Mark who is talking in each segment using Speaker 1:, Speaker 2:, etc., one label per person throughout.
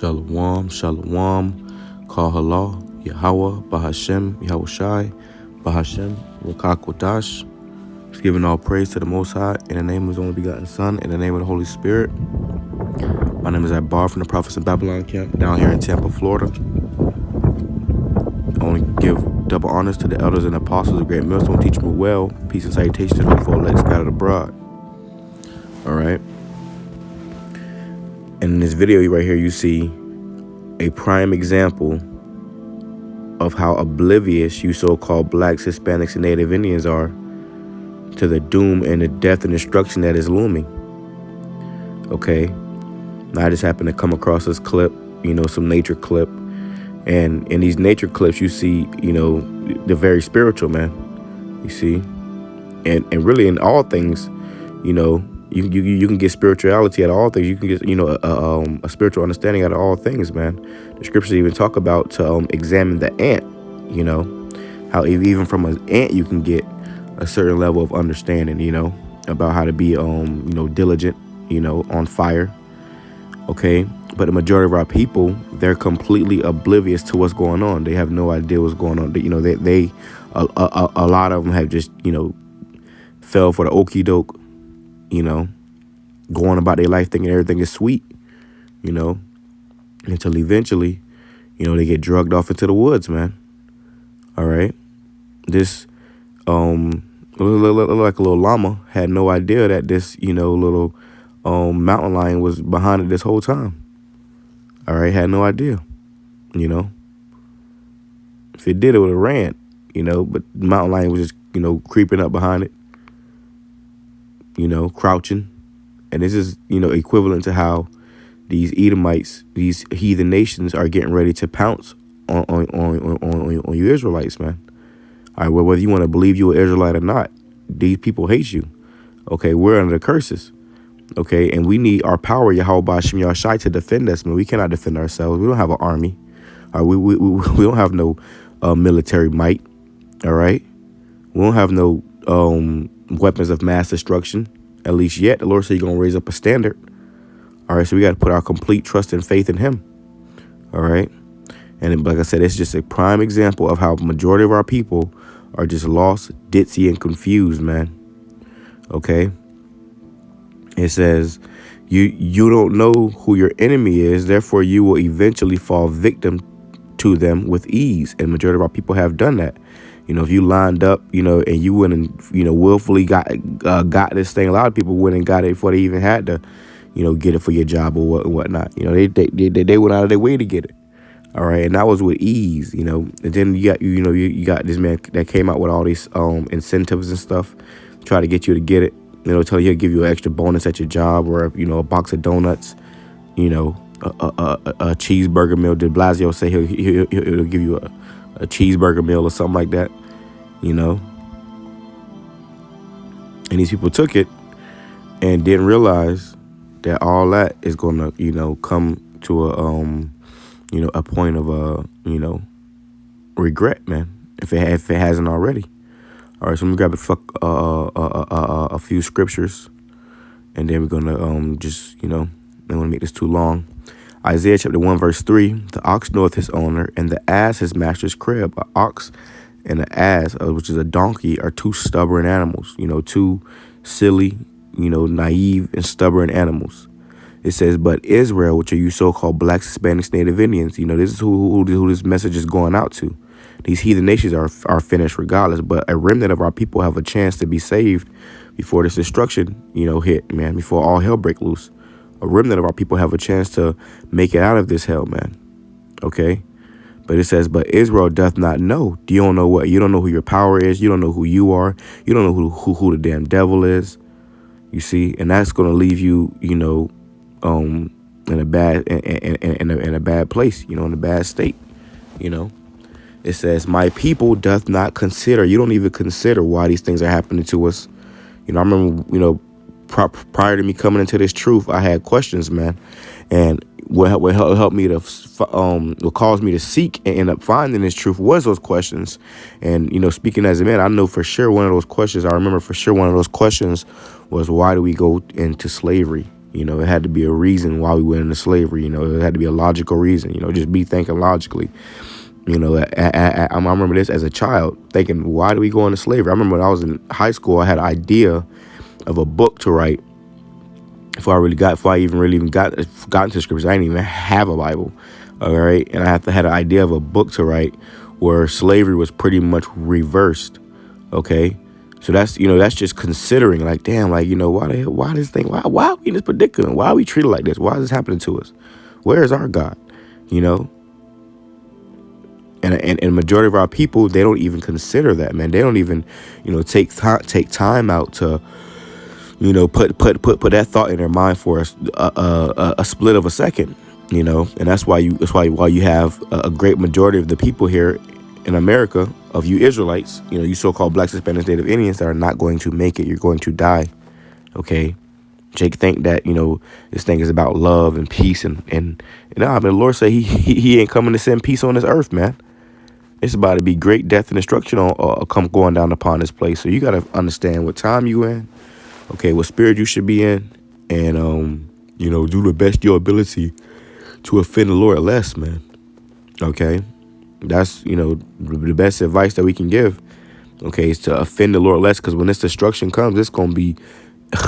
Speaker 1: Shalom, shalom, call halal, YAHAWAH, BAHASHAM, YAHAWASHI, BAHASHAM, RAWCHAA, QADASH. Just giving all praise to the Most High, in the name of His only begotten Son, in the name of the Holy Spirit. My name is Abbar from the Prophets of Babylon camp, down here in Tampa, Florida. I want to give double honors to the elders and apostles of Great Millstone, teach me well. Peace and salutation to the full legs scattered abroad. All right. And in this video right here, you see a prime example of how oblivious you so-called blacks, Hispanics, and Native Indians are to the doom and the death and destruction that is looming. Okay. Now I just happened to come across this clip, some nature clip. And in these nature clips, you see, the very spiritual, man. You see? And really in all things, you can get spirituality out of all things. You can get, a spiritual understanding out of all things, man. The scriptures even talk about to examine the ant, how even from an ant you can get a certain level of understanding, about how to be, diligent, on fire. Okay. But the majority of our people, they're completely oblivious to what's going on. They have no idea what's going on. A lot of them have just, fell for the okie doke, going about their life thinking everything is sweet, until eventually, they get drugged off into the woods, man. All right. This, like a little llama had no idea that this, little mountain lion was behind it this whole time. All right, had no idea, If it did, it would have ran, but the mountain lion was just, creeping up behind it, crouching. And this is, equivalent to how these Edomites, these heathen nations are getting ready to pounce on you Israelites, man. All right, well, whether you want to believe you're an Israelite or not, these people hate you. Okay, we're under the curses. Okay, and we need our power, YAHAWASHI, to defend us, man. We cannot defend ourselves. We don't have an army. All right, we don't have no military might. All right, we don't have no weapons of mass destruction, at least yet. The Lord said He's gonna raise up a standard. All right, so we got to put our complete trust and faith in Him. All right, and like I said, it's just a prime example of how the majority of our people are just lost, ditzy, and confused, man. Okay. It says, you don't know who your enemy is, therefore you will eventually fall victim to them with ease. And the majority of our people have done that. If you lined up, and you went and, willfully got this thing, a lot of people went and got it before they even had to, get it for your job or whatnot. They went out of their way to get it. All right. And that was with ease, And then you got this man that came out with all these incentives and stuff, try to get you to get it. Tell you he'll give you an extra bonus at your job, or, a box of donuts, a cheeseburger meal. De Blasio say he'll give you a cheeseburger meal or something like that, And these people took it and didn't realize that all that is going to, come to a point of, regret, man, if it hasn't already. All right, so I'm gonna grab a few scriptures, and then we're gonna just I don't want to make this too long. Isaiah chapter 1 verse 3: The ox knoweth his owner, and the ass his master's crib. An ox and an ass, which is a donkey, are two stubborn animals. Two silly, naive and stubborn animals. It says, but Israel, which are you so-called blacks, Hispanics, Native Indians. This is who this message is going out to. These heathen nations are finished regardless, but a remnant of our people have a chance to be saved before this destruction, hit, man, before all hell break loose. A remnant of our people have a chance to make it out of this hell, man. Okay? But it says, but Israel doth not know. You don't know what? You don't know who your power is. You don't know who you are. You don't know who the damn devil is. You see? And that's going to leave you, in a bad place, in a bad state, It says, my people doth not consider. You don't even consider why these things are happening to us. I remember, prior to me coming into this truth, I had questions, man. And what helped me to, what caused me to seek and end up finding this truth was those questions. And, speaking as a man, I know for sure one of those questions, I remember for sure one of those questions was, why do we go into slavery? You know, it had to be a reason why we went into slavery. You know, it had to be a logical reason. You know, just be thinking logically. You know, I remember this as a child, thinking, why do we go into slavery? I remember when I was in high school, I had an idea of a book to write. Before I even got into scriptures, I didn't even have a Bible. All right, and I had an idea of a book to write where slavery was pretty much reversed. Okay, so that's just considering, like, damn, like, you know, why are we in this predicament? Why are we treated like this? Why is this happening to us? Where is our God? You know. And majority of our people, they don't even consider that, man. They don't even, you know, take time out to, you know, put that thought in their mind for a split of a second, you know. And that's why you have a great majority of the people here in America, of you Israelites, you know, you so-called blacks, Hispanics, Native Indians, that are not going to make it. You're going to die. Okay. Jake think that, you know, this thing is about love and peace and the Lord said he ain't coming to send peace on this earth, man. It's about to be great death and destruction come going down upon this place. So you got to understand what time you in, okay, what spirit you should be in, and, you know, do the best your ability to offend the Lord less, man. Okay. That's, you know, the best advice that we can give, okay, is to offend the Lord less, because when this destruction comes, it's going to be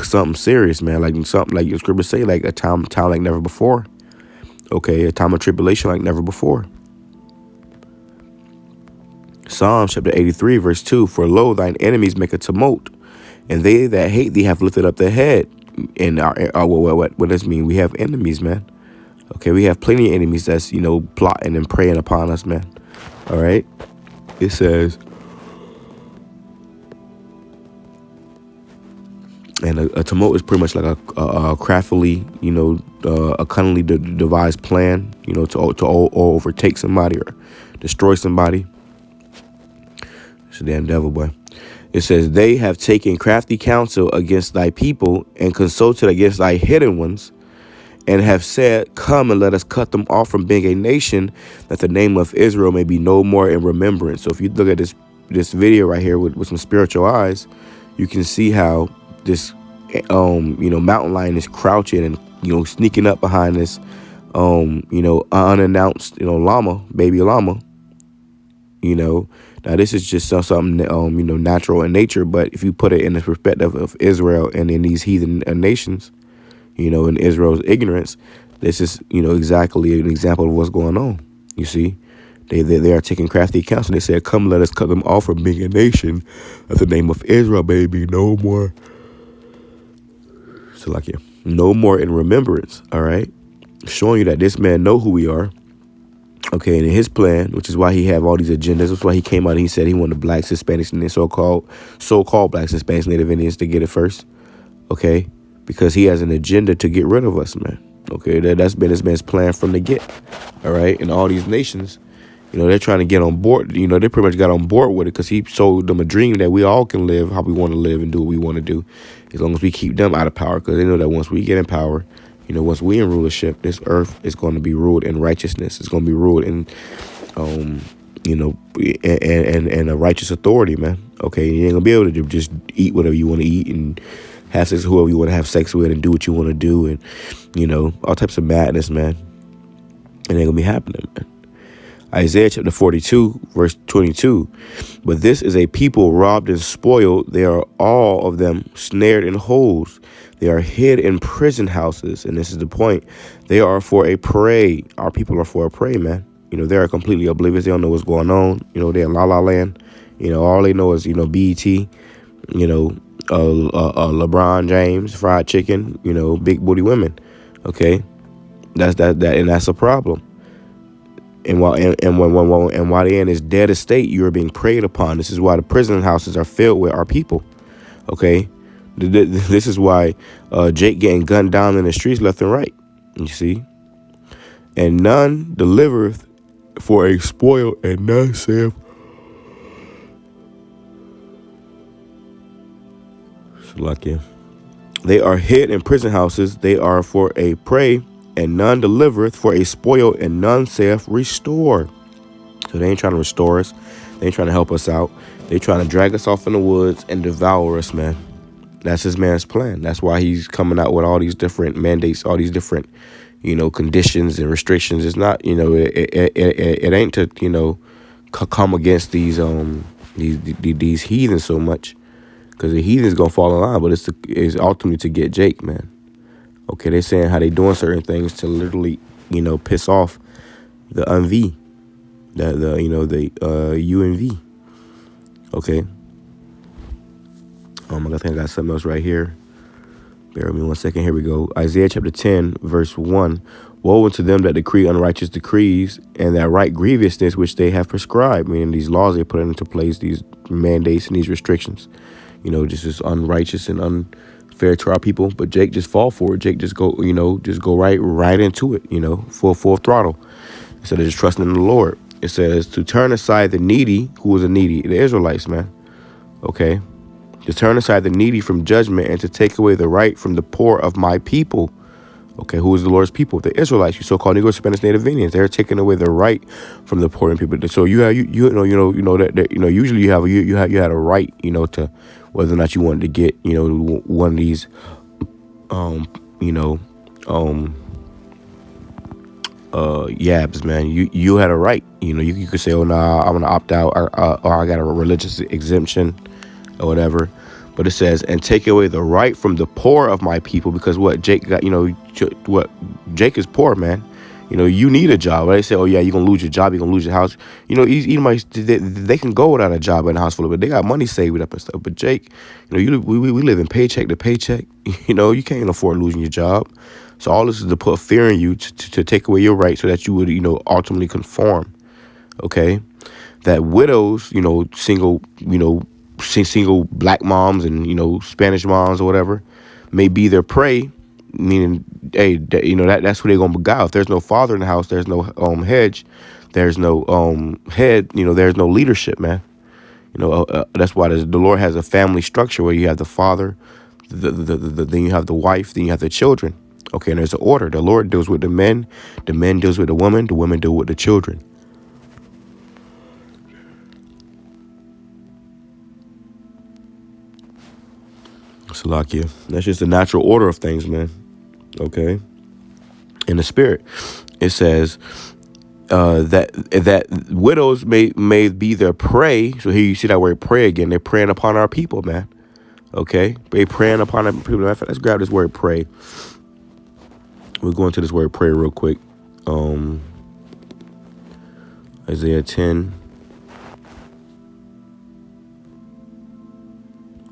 Speaker 1: something serious, man. Like something like your scriptures say, like a time like never before. Okay. A time of tribulation like never before. Psalm chapter 83, verse 2, for lo, thine enemies make a tumult, and they that hate thee have lifted up their head. And what does this mean? We have enemies, man. Okay, we have plenty of enemies that's, you know, plotting and preying upon us, man. All right. It says, and a tumult is pretty much like a craftily, you know, a cunningly devised plan, you know, to overtake somebody or destroy somebody. It's a damn devil, boy. It says, they have taken crafty counsel against thy people and consulted against thy hidden ones, and have said, come and let us cut them off from being a nation, that the name of Israel may be no more in remembrance. So if you look at this video right here with some spiritual eyes, you can see how this, you know, mountain lion is crouching and, you know, sneaking up behind this, you know, unannounced, you know, baby llama, you know. Now, this is just something, you know, natural in nature. But if you put it in the perspective of Israel and in these heathen nations, you know, in Israel's ignorance, this is, you know, exactly an example of what's going on. You see, they are taking crafty counsel. They said, come, let us cut them off from being a nation, that the name of Israel may be no more. So like, yeah, no more in remembrance. All right. Showing you that this man know who we are. Okay, and in his plan, which is why he have all these agendas, that's why he came out and he said he wanted blacks, Hispanics, and the so-called blacks, Hispanics, Native Indians to get it first. Okay, because he has an agenda to get rid of us, man. Okay, that's been this man's plan from the get. All right, and all these nations, you know, they're trying to get on board. You know, they pretty much got on board with it because he sold them a dream that we all can live how we want to live and do what we want to do, as long as we keep them out of power. Because they know that once we get in power, you know, once we in rulership, this earth is going to be ruled in righteousness. It's going to be ruled in, you know, and a righteous authority, man. Okay, you ain't gonna be able to just eat whatever you want to eat and have sex with whoever you want to have sex with and do what you want to do, and, you know, all types of madness, man. It ain't gonna be happening, man. Isaiah chapter 42, verse 22. But this is a people robbed and spoiled. They are all of them snared in holes. They are hid in prison houses. And this is the point. They are for a prey. Our people are for a prey, man. You know, they are completely oblivious. They don't know what's going on. You know, they're in La La Land. You know, all they know is, you know, BET, you know, LeBron James, fried chicken, you know, big booty women. Okay. That's and that's a problem. And while they're in this dead estate, you are being preyed upon. This is why the prison houses are filled with our people. Okay, this is why Jake getting gunned down in the streets left and right. You see, and none delivereth for a spoil, and none saith. Lucky. They are hid in prison houses. They are for a prey, and none delivereth, for a spoil, and none saith restore. So they ain't trying to restore us. They ain't trying to help us out. They trying to drag us off in the woods and devour us, man. That's his man's plan. That's why he's coming out with all these different mandates, all these different, conditions and restrictions. It's not, it ain't to, come against these heathens so much, because the heathens gonna fall in line. But it's ultimately to get Jake, man. Okay, they're saying how they doing certain things to literally, piss off the UNV, the UNV. Okay. I think I got something else right here. Bear with me 1 second. Here we go. Isaiah chapter 10, verse 1. Woe unto them that decree unrighteous decrees, and that write grievousness which they have prescribed. Meaning these laws they put into place, these mandates and these restrictions. Just is unrighteous and unfair to our people. But Jake just fall for it. Jake just go, right into it, full throttle. Instead of just trusting in the Lord. It says to turn aside the needy. Who was a needy? The Israelites, man. Okay. To turn aside the needy from judgment, and to take away the right from the poor of my people. Okay, who is the Lord's people? The Israelites, you so-called Negro, Spanish, Native Indians. They're taking away the right from the poor and people. So you have usually you had a right, to whether or not you wanted to get one of these yabs, man. You had a right. You could say, oh nah, I'm gonna opt out, or I got a religious exemption, or whatever. But it says, and take away the right from the poor of my people, because what Jake got, Jake is poor, man. You need a job. They say, oh yeah, you're gonna lose your job, you're gonna lose your house. They can go without a job in the house full of it. They got money saved up and stuff. But Jake, we live in paycheck to paycheck. You can't afford losing your job. So all this is to put fear in you, to take away your right, so that you would, ultimately conform. Okay, that widows, single black moms and Spanish moms or whatever may be their prey, meaning, hey, that's who they're gonna beguile. If there's no father in the house, there's no hedge, there's no head, there's no leadership, man. That's why the Lord has a family structure where you have the father, then you have the wife, then you have the children. Okay, and there's an order. The Lord deals with the men deals with the woman deal with the children. Salakia. That's just the natural order of things, man. Okay. In the spirit, it says that widows may be their prey. So here you see that word prey again. They're preying upon our people, man. Okay. They preying upon our people. Let's grab this word prey. We'll go into this word prey real quick. Isaiah 10.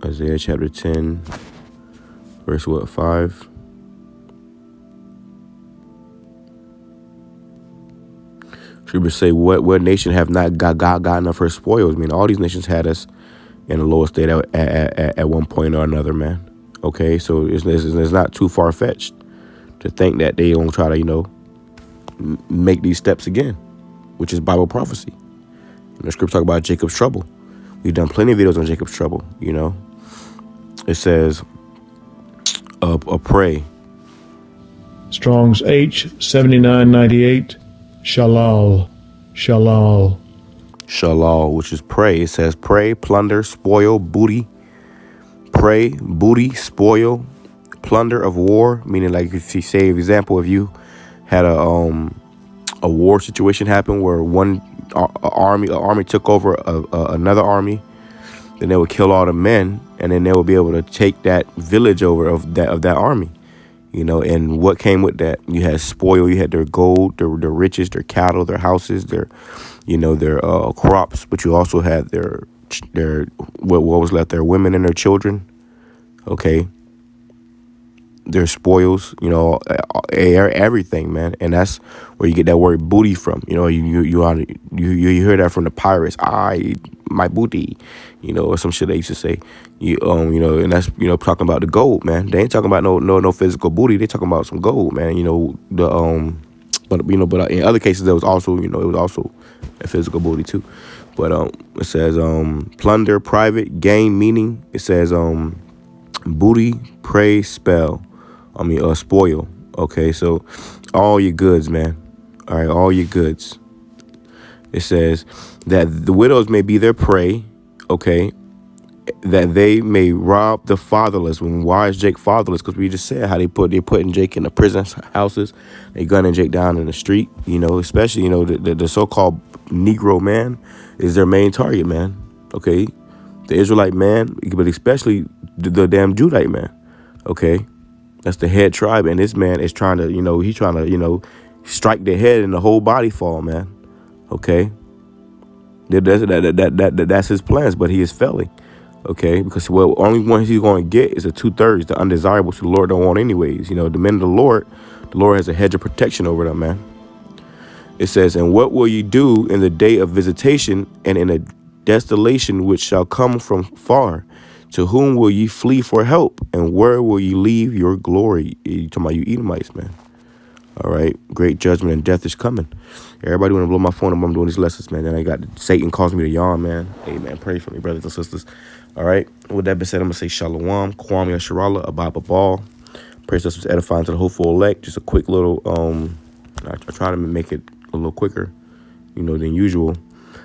Speaker 1: Isaiah chapter 10, verse 5? Scripture say, what nation have not got enough her spoils? I mean, all these nations had us in a lower state at one point or another, man. Okay, so it's not too far-fetched to think that they gonna try to, make these steps again, which is Bible prophecy. The scripture talk about Jacob's trouble. We've done plenty of videos on Jacob's trouble, It says, a prey.
Speaker 2: Strong's H7998, Shalal,
Speaker 1: which is prey. It says prey, plunder, spoil, booty. Prey, booty, spoil, plunder of war. Meaning, like, if you say, for example, if you had a war situation happen where one army took over another army, then they would kill all the men, and then they would be able to take that village over of that army, and what came with that? You had spoil, you had their gold, their riches, their cattle, their houses, their crops, but you also had their what was left, their women and their children. Okay. Their spoils, everything, man. And that's where you get that word booty from. You hear that from the pirates. My booty, or some shit they used to say. And that's talking about the gold, man. They ain't talking about no physical booty. They talking about some gold, man. But in other cases there was also a physical booty too. But it says plunder, private gain, meaning it says booty, prey, spoil. Okay, so all your goods, man. All right, all your goods. It says that the widows may be their prey, okay, that they may rob the fatherless. When why is Jake fatherless? Because we just said how they putting Jake in the prison houses, they gunning Jake down in the street. Especially the so-called Negro man is their main target, man. Okay, the Israelite man, but especially the damn Judite man. Okay, that's the head tribe, and this man is trying to he's trying to strike their head and the whole body fall, man. Okay, that's his plans, but he is failing. Okay, because only one he's going to get is a 2/3, the undesirables who the Lord don't want anyways. The men of the Lord has a hedge of protection over them, man. It says, and what will you do in the day of visitation and in a desolation which shall come from far? To whom will ye flee for help? And where will you leave your glory? You talking about you Edomites, man. All right, great judgment and death is coming. Everybody want to blow my phone up. I'm doing these lessons, man. Then I got Satan causing me to yawn, man. Hey, man, pray for me, brothers and sisters. All right, with that being said, I'm going to say shalom, kwam yasharallah, ababa ball. Praise us was edifying to the hopeful elect. Just a quick little, I try to make it a little quicker, than usual.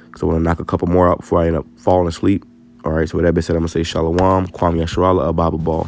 Speaker 1: Because I want to knock a couple more out before I end up falling asleep. All right, so with that being said, I'm going to say shalom, kwam yasharallah, ababa ball.